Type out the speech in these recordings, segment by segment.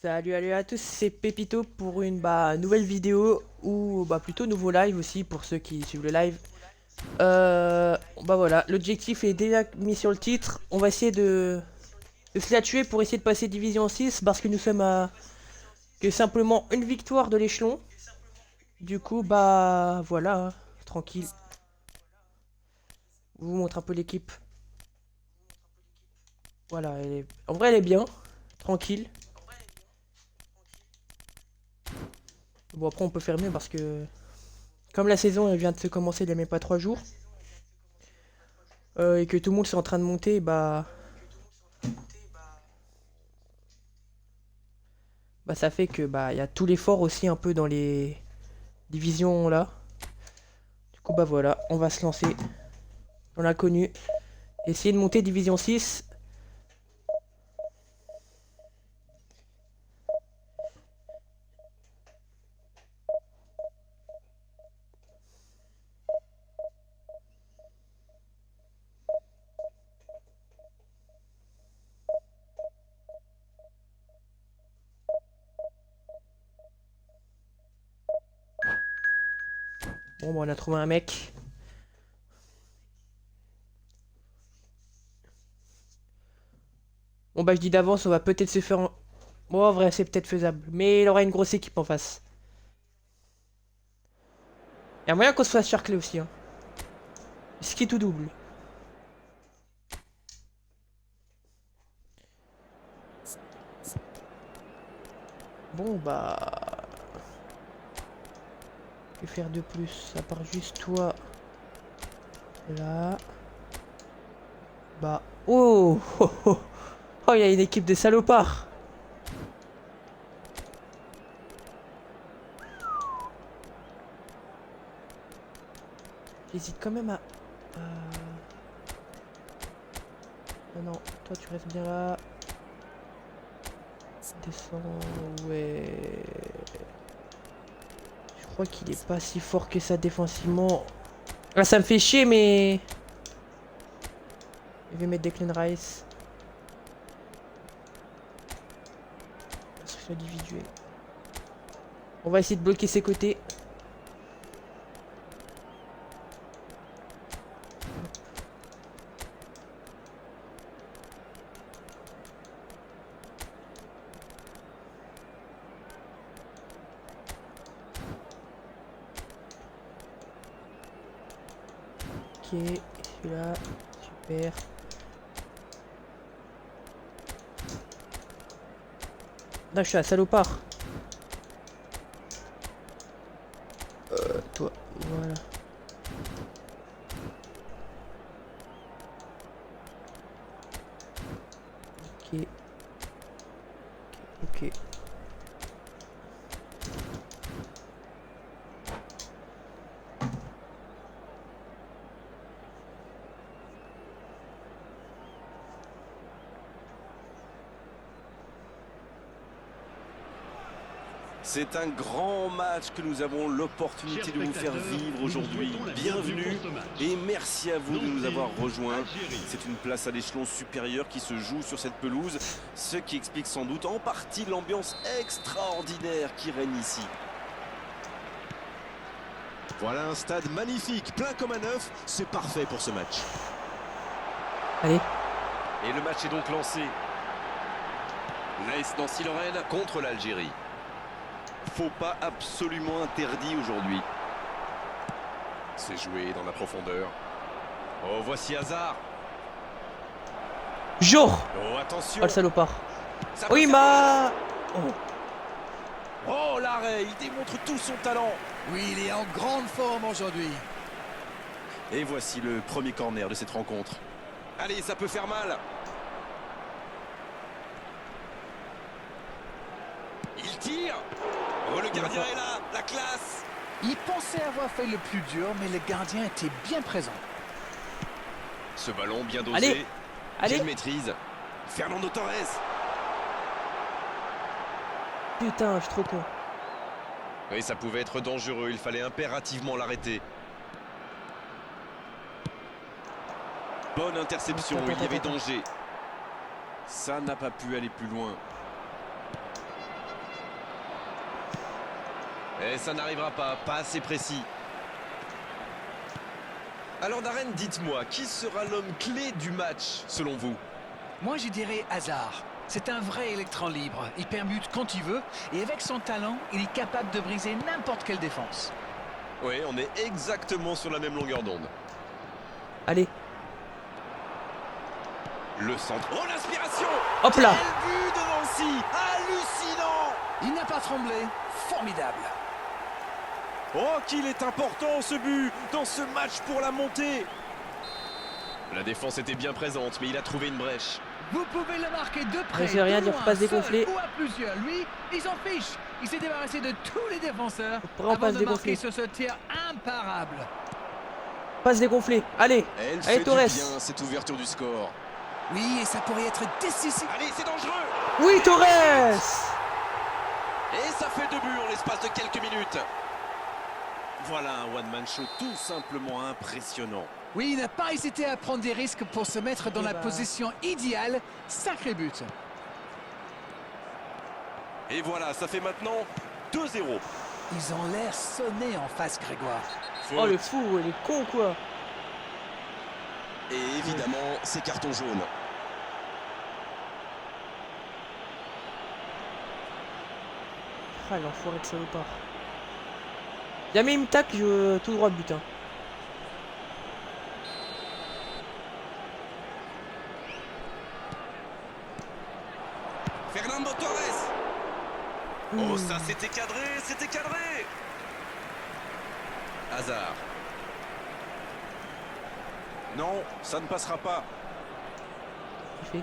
Salut à tous, c'est Pépito pour une nouvelle vidéo ou plutôt nouveau live aussi pour ceux qui suivent le live. Voilà, l'objectif est déjà mis sur le titre. On va essayer de se la tuer pour essayer de passer Division 6 parce que nous sommes à que simplement une victoire de l'échelon. Du coup, voilà, hein, tranquille. Je vous montre un peu l'équipe. Voilà, en vrai elle est bien, tranquille. Bon après on peut faire mieux parce que comme la saison elle vient de se commencer il n'y a même pas 3 jours. Et que tout le monde est en train de monter, ça fait que il y a tout l'effort aussi un peu dans les divisions là. Du coup voilà, on va se lancer dans l'inconnu. Essayer de monter division 6. Bon on a trouvé un mec. Bon je dis d'avance on va peut-être se faire Bon en vrai c'est peut-être faisable. Mais il aura une grosse équipe en face. Il y a moyen qu'on se fasse charcler aussi hein. Ce qui est tout double. Bon que faire de plus à part juste toi. Là. Oh oh oh, oh il y a une équipe de salopards. J'hésite quand même à... Non, non, toi tu restes bien là. Descends, ouais. Je crois qu'il est pas si fort que ça défensivement. Ah, ça me fait chier, mais... Je vais mettre Declan Rice. Instruction individuelle. On va essayer de bloquer ses côtés. Ok, celui-là, super. Non, je suis un salopard. Toi, voilà. Ok. Ok. C'est un grand match que nous avons l'opportunité de vous faire vivre aujourd'hui. Bienvenue et merci à vous de nous avoir rejoints. C'est une place à l'échelon supérieur qui se joue sur cette pelouse, ce qui explique sans doute en partie l'ambiance extraordinaire qui règne ici. Voilà un stade magnifique, plein comme un œuf, c'est parfait pour ce match. Allez. Et le match est donc lancé. L'AS Nancy-Lorraine contre l'Algérie. Faux pas absolument interdit aujourd'hui. C'est joué dans la profondeur. Oh, voici Hazard. Jour. Oh, attention. Oh le salopard. Ça Oui, Oh, l'arrêt, il démontre tout son talent. Oui, il est en grande forme aujourd'hui. Et voici le premier corner de cette rencontre. Allez, ça peut faire mal. Il tire. Oh, le gardien est là, la classe. Il pensait avoir fait le plus dur, mais le gardien était bien présent. Ce ballon bien dosé. Allez. Allez. Quelle maîtrise. Fernando Torres. Putain, je suis trop con. Oui, ça pouvait être dangereux, il fallait impérativement l'arrêter. Bonne interception, il y avait danger. Ça n'a pas pu aller plus loin. Et ça n'arrivera pas assez précis. Alors Darren, dites-moi, qui sera l'homme clé du match, selon vous? Moi, je dirais Hazard. C'est un vrai électron libre. Il permute quand il veut. Et avec son talent, il est capable de briser n'importe quelle défense. Oui, on est exactement sur la même longueur d'onde. Allez, Le centre. Oh, l'inspiration! hop là. Quel but de Nancy! Hallucinant! Il n'a pas tremblé. Formidable. Oh, qu'il est important ce but dans ce match pour la montée. La défense était bien présente, mais il a trouvé une brèche. Vous pouvez le marquer de près, Je vais rien de dire, loin, faut pas se seul dégonfler. ou à plusieurs. Lui, il s'en fiche. Il s'est débarrassé de tous les défenseurs Pourquoi on avant passe de dégonfler? marquer sur ce tir imparable. Passe dégonflé. Allez, Elle allez fait Torres. du bien, cette ouverture du score. Oui, et ça pourrait être décisif. Allez, c'est dangereux! Oui, Torres. Et ça fait 2 buts en l'espace de quelques minutes. Voilà un one-man show tout simplement impressionnant. Oui, il n'a pas hésité à prendre des risques pour se mettre dans Et la bah. position idéale. Sacré but. Et voilà, ça fait maintenant 2-0. Ils ont l'air sonnés en face, Grégoire. Oh le fou, il est con quoi. Et évidemment, c'est carton jaune. Ah l'enfoiré de salopard. Jamais il me tacle, je tout droit but. Hein. Fernando Torres. Oh, ça c'était cadré, c'était cadré. Hazard. Non, ça ne passera pas. Il fait.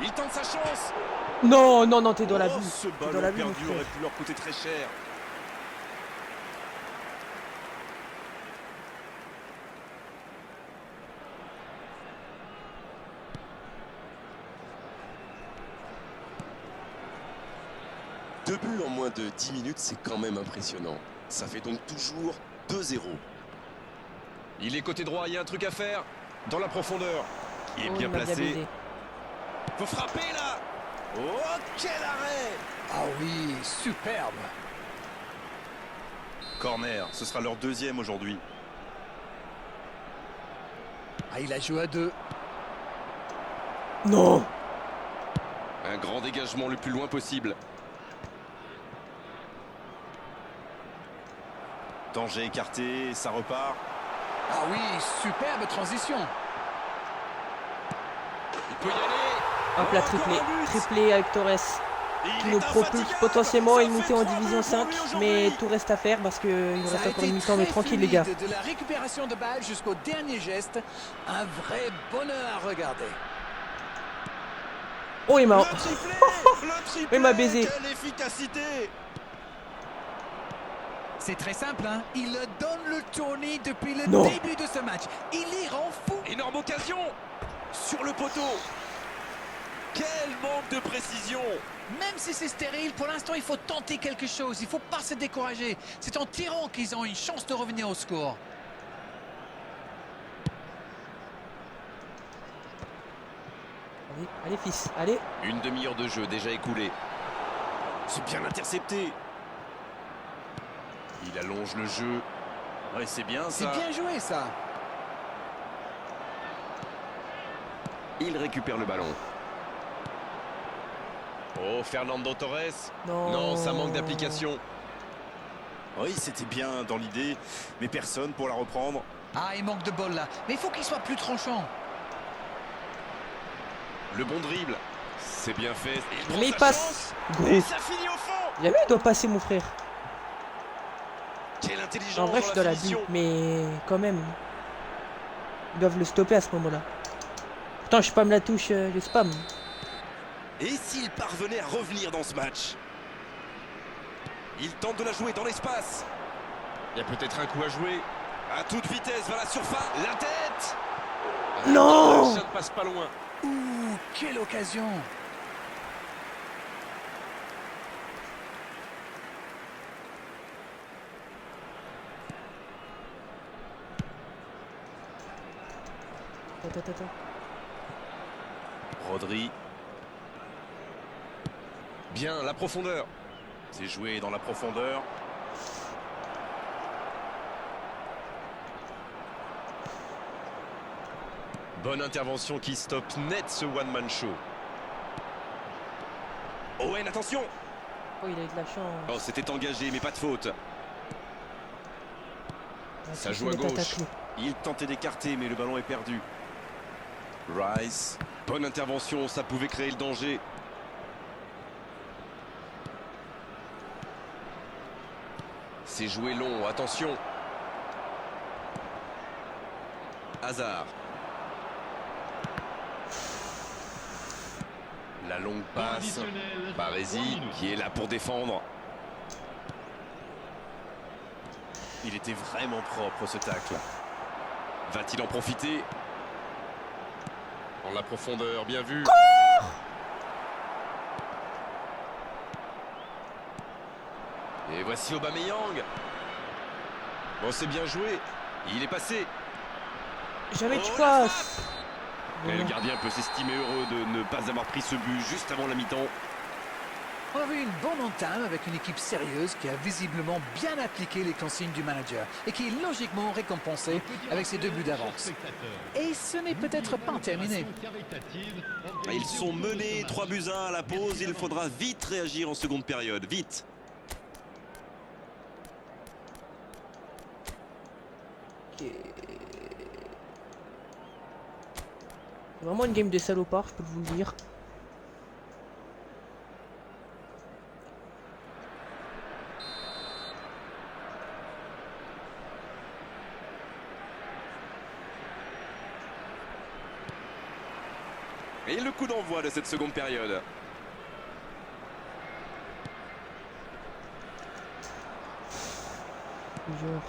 Il tente sa chance. Non, non, non, t'es dans la Oh, vue. ce T'es dans ballon la vue, mon perdu frère. aurait pu leur coûter très cher. Deux buts en moins de 10 minutes, c'est quand même impressionnant. Ça fait donc toujours 2-0. Il est côté droit, il y a un truc à faire. Dans la profondeur. Il est Oh, bien il m'a placé. baisé. Faut frapper là. Oh, quel arrêt. Ah oui, superbe. Corner, ce sera leur deuxième aujourd'hui. Ah, il a joué à 2. Non. Un grand dégagement le plus loin possible. Danger écarté, ça repart. Ah oui, superbe transition. Il peut y aller. Hop là, Encore triplé. un but. Triplé avec Torres. Il Qui est nous propulse infatigable. potentiellement à une Ça montée fait en 3 division buts pour 5. lui Mais aujourd'hui. tout reste à faire parce qu'il nous Ça reste a encore une été mi-temps. Mais très tranquille les gars. fluide, de la récupération de balle jusqu'au dernier geste. Un vrai bonheur à regarder. Oh il m'a... Le triplé, le triplé. Il m'a baisé. Quelle efficacité. C'est très simple, hein. Il donne le tournis depuis le Non. début de ce match. Il y rend fou. Énorme occasion. Sur le poteau. Quel manque de précision. Même si c'est stérile, pour l'instant, il faut tenter quelque chose. Il ne faut pas se décourager. C'est en tirant qu'ils ont une chance de revenir au score. Allez, allez fils, allez. Une demi-heure de jeu déjà écoulée. C'est bien intercepté. Il allonge le jeu. Ouais, c'est bien C'est ça. bien joué, ça. Il récupère le ballon. Oh, Fernando Torres. Non. Non, ça manque d'application. Oui, c'était bien dans l'idée, mais personne pour la reprendre. Ah, il manque de bol, là. Mais il faut qu'il soit plus tranchant. Le bon dribble. C'est bien fait. prend Mais il sa passe. chance. Gros. Et ça finit au fond. Jamais il doit passer mon frère. Quelle intelligence En vrai je suis dans la finition. vue. Mais quand même. Ils doivent le stopper à ce moment-là. Pourtant je spam la touche, le spam. Et s'il parvenait à revenir dans ce match? Il tente de la jouer dans l'espace. Il y a peut-être un coup à jouer. À toute vitesse vers la surface. La tête. Non. Ça ne passe pas loin. Ouh, quelle occasion. Attends, attends. Rodri. Bien, la profondeur. C'est joué dans la profondeur. Bonne intervention qui stoppe net ce one-man show. Owen, attention! Oh, il a eu de la chance. Oh, c'était engagé, mais pas de faute. Ça Il joue à s'est mis gauche. tacler. Il tentait d'écarter, mais le ballon est perdu. Rice. Bonne intervention, ça pouvait créer le danger. C'est joué long, attention. Hazard. La longue passe. Baresi qui est là pour défendre. Il était vraiment propre ce tacle. Va-t-il en profiter? Dans la profondeur, bien vu. Et voici Aubameyang. Bon, c'est bien joué. Il est passé. Jamais tu Oh, passes. Et le Voilà. gardien peut s'estimer heureux de ne pas avoir pris ce but juste avant la mi-temps. On a vu une bonne entame avec une équipe sérieuse qui a visiblement bien appliqué les consignes du manager et qui est logiquement récompensée avec ses 2 buts d'avance. Et ce n'est peut-être pas terminé. Ils sont menés 3-1 à la pause. Il faudra vite réagir en seconde période. Vite. Ok. C'est vraiment une game de salopard, je peux vous le dire. Et le coup d'envoi de cette seconde période. Genre.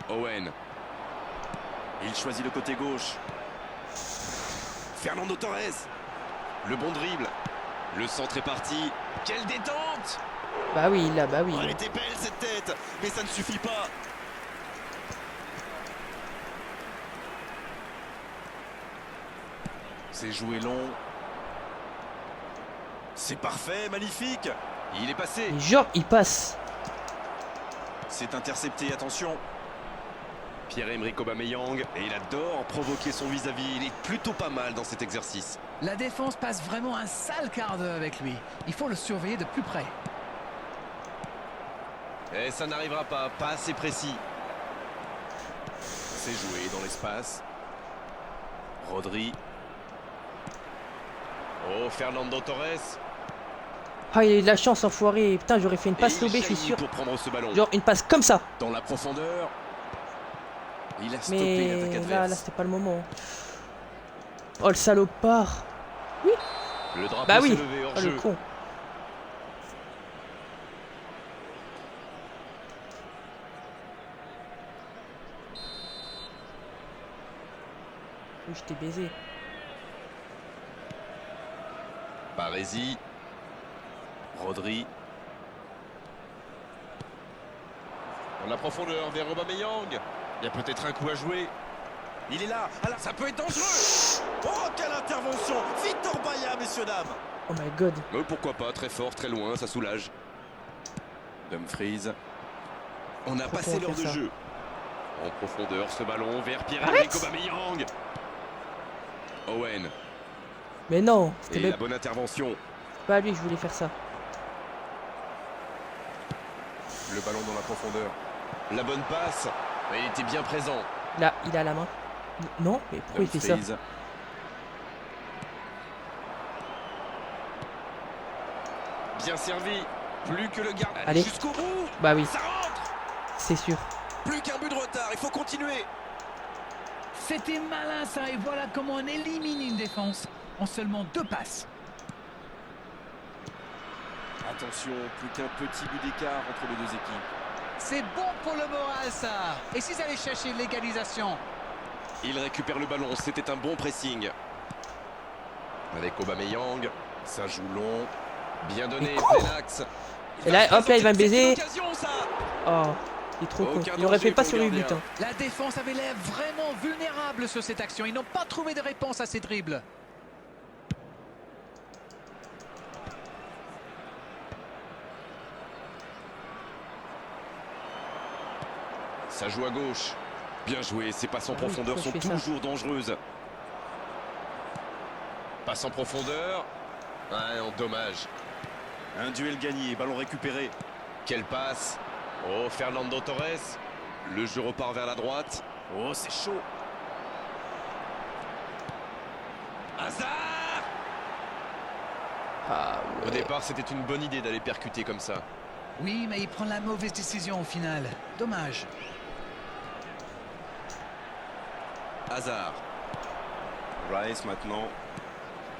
Owen. Il choisit le côté gauche. Fernando Torres. Le bon dribble. Le centre est parti. Quelle détente! Bah oui, là, bah oui. Oh, elle était belle cette tête, mais ça ne suffit pas. C'est joué long. C'est parfait, magnifique. Il est passé. Et genre, il passe. C'est intercepté, attention. Pierre-Emerick Aubameyang. Et il adore provoquer son vis-à-vis. Il est plutôt pas mal dans cet exercice. La défense passe vraiment un sale quart d'heure avec lui. Il faut le surveiller de plus près. Et ça n'arrivera pas. Pas assez précis. C'est joué dans l'espace. Rodri. Oh, Fernando Torres. Ah, il a eu de la chance, enfoiré. Putain, j'aurais fait une Et passe il lobée, je suis jaillit sûr. pour prendre ce ballon. Genre, une passe comme ça. Dans la profondeur. Il a stoppé Mais l'attaque là, adverse. c'était pas le moment. Oh, le salopard. Le drapeau Bah s'est oui. levé hors Oh, le jeu. con. Oui, je t'ai baisé. Baresi. Rodri. Dans la profondeur vers Aubameyang. Il y a peut-être un coup à jouer. Il est là. Alors, ça peut être dangereux. Oh, quelle intervention. Victor Baya, messieurs, dames. Oh my god. Pourquoi pas, très fort, très loin, ça soulage. Dumfries. On a Pourquoi passé on l'heure fait de ça jeu. En profondeur, ce ballon vers Pierre-Emerick Arrête. Aubameyang. Owen. Mais non, Et c'était la même bonne intervention. pas à lui que je voulais faire ça. Le ballon dans la profondeur. La bonne passe. Et il était bien présent. Là, il a la main. Non, mais pourquoi il fait ça? Dumfries. Bien servi. Plus que le garde. Allez. Jusqu'au bout. Bah oui, Ça rentre. c'est sûr. Plus qu'un but de retard. Il faut continuer. C'était malin ça, et voilà comment on élimine une défense en seulement 2 passes. Attention, plus qu'un petit but d'écart entre les deux équipes. C'est bon pour le moral ça. Et s'ils allaient chercher l'égalisation? Il récupère le ballon. C'était un bon pressing. Avec Aubameyang. Ça joue long. Bien donné, Mais quoi? plein axe. Et là, hop, là, il va me baiser. C'est l'occasion, ça. Oh, Il est trop con. Aucun Il aurait fait danger pas pour sur le les buts. gardien. Hein. La défense avait l'air vraiment vulnérable sur cette action. Ils n'ont pas trouvé de réponse à ces dribbles. Ça joue à gauche. Bien joué, ces passes en Ah oui, profondeur pourquoi sont je fais ça toujours dangereuses. Passe en profondeur. Ouais, en dommage. Un duel gagné, ballon récupéré. Quelle passe. Oh, Fernando Torres. Le jeu repart vers la droite. Oh, c'est chaud. Hazard! Ah, Au départ, c'était une bonne idée d'aller percuter comme ça. Oui, mais il prend la mauvaise décision au final. Dommage. Hazard. Rice maintenant.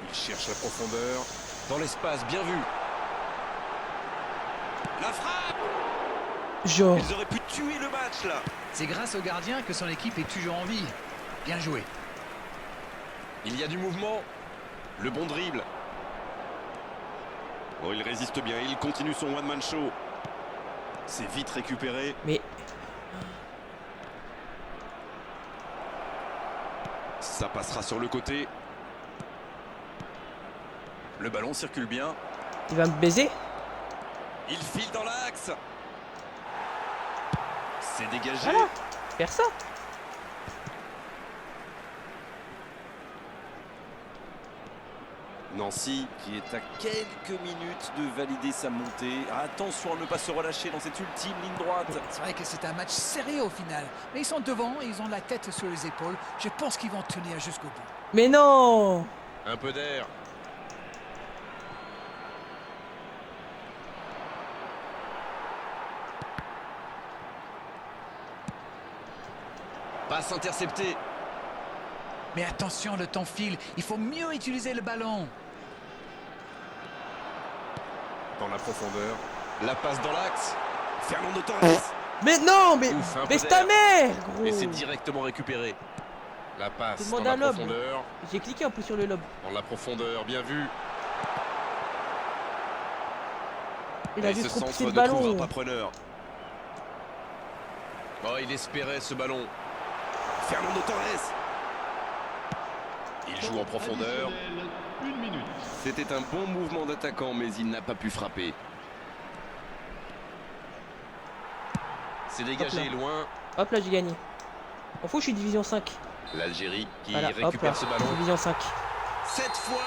Il cherche la profondeur. Dans l'espace, bien vu. La frappe! genre. Ils auraient pu tuer le match là. C'est grâce au gardien que son équipe est toujours en vie. Bien joué. Il y a du mouvement. Le bon dribble. Oh, il résiste bien, il continue son one-man show. C'est vite récupéré. Mais Ça passera sur le côté. Le ballon circule bien. il va me baiser. Il file dans l'axe. C'est dégagé. Voilà. Faire ça. Nancy qui est à quelques minutes de valider sa montée. Attention à ne pas se relâcher dans cette ultime ligne droite. C'est vrai que c'est un match sérieux au final. Mais ils sont devant et ils ont la tête sur les épaules. Je pense qu'ils vont tenir jusqu'au bout. Mais non. Un peu d'air. Passe interceptée. Mais attention, le temps file. Il faut mieux utiliser le ballon. Dans la profondeur. La passe dans l'axe. Fernando Torres. Mais non, mais Ouf, un peu baisse d'air. ta mère, gros. Et c'est directement récupéré. La Tout passe le dans monde la à l'aube. profondeur. J'ai cliqué un peu sur le lob. Dans la profondeur, bien vu. Il a Et juste ce trop poussé centre le ne ballon. trouvera pas preneur. Oh, il espérait ce ballon. Fernando Torres. Il joue en profondeur. C'était un bon mouvement d'attaquant, mais il n'a pas pu frapper. C'est dégagé Hop là. loin. Hop là, j'ai gagné. On fout, je suis division 5. L'Algérie qui Voilà, hop là, récupère ce ballon. division 5. Cette fois,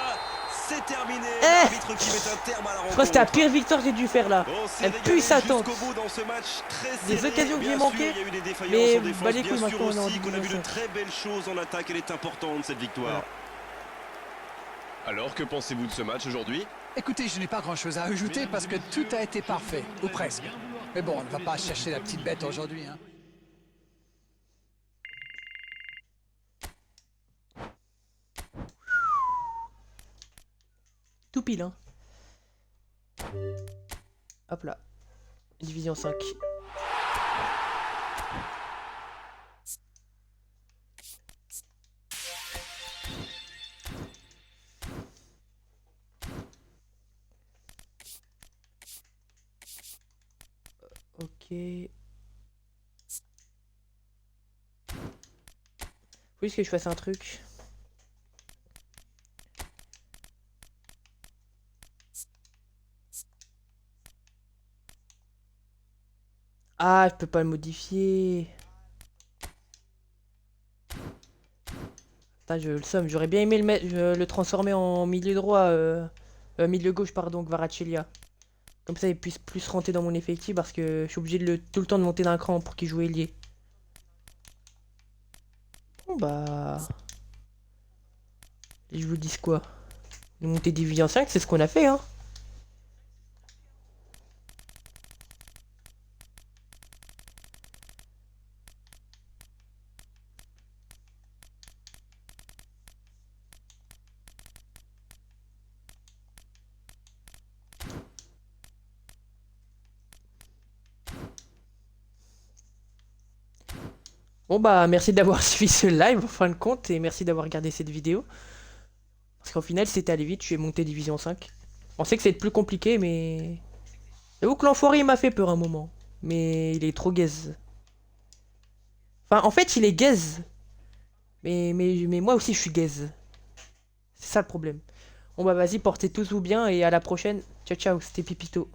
c'est terminé. Eh, L'arbitre qui met un terme à la Je rencontre. crois que c'était la pire victoire que j'ai dû faire là. Oh, c'est Elle régalé pue sa tante. jusqu'au bout dans ce match très Des serré. occasions que j'ai Bien manquées, sûr, il y a eu des défaillances mais en défense. bah les couilles, Bien sûr maintenant, on est en aussi qu'on a vu de division très belles choses en attaque. Elle est importante cette victoire. Voilà. Alors, que pensez-vous de ce match aujourd'hui? Écoutez, je n'ai pas grand-chose à ajouter parce que tout a été parfait, ou presque. Mais bon, on ne va pas chercher la petite bête aujourd'hui, hein. Tout pile, hein. Hop là. Division 5. Ok. Faut juste que je fasse un truc. Ah, je peux pas le modifier. Putain, je le somme. J'aurais bien aimé le transformer en milieu droit, milieu gauche, pardon, Kvaratskhelia. Comme ça, il puisse plus rentrer dans mon effectif parce que je suis obligé de tout le temps de monter d'un cran pour qu'il joue ailier. Bon bah... Et je vous dis quoi? De monter division 5, c'est ce qu'on a fait, hein. Bon bah merci d'avoir suivi ce live en fin de compte et merci d'avoir regardé cette vidéo. Parce qu'au final c'était allé vite, je suis monté division 5. On sait que c'est plus compliqué mais... J'avoue que l'enfoiré il m'a fait peur un moment. Mais il est trop gaze. Enfin, en fait, il est gaze. Mais moi aussi, je suis gaze. C'est ça le problème. Bon bah vas-y, portez tous vous bien et à la prochaine. Ciao ciao, c'était Pipito.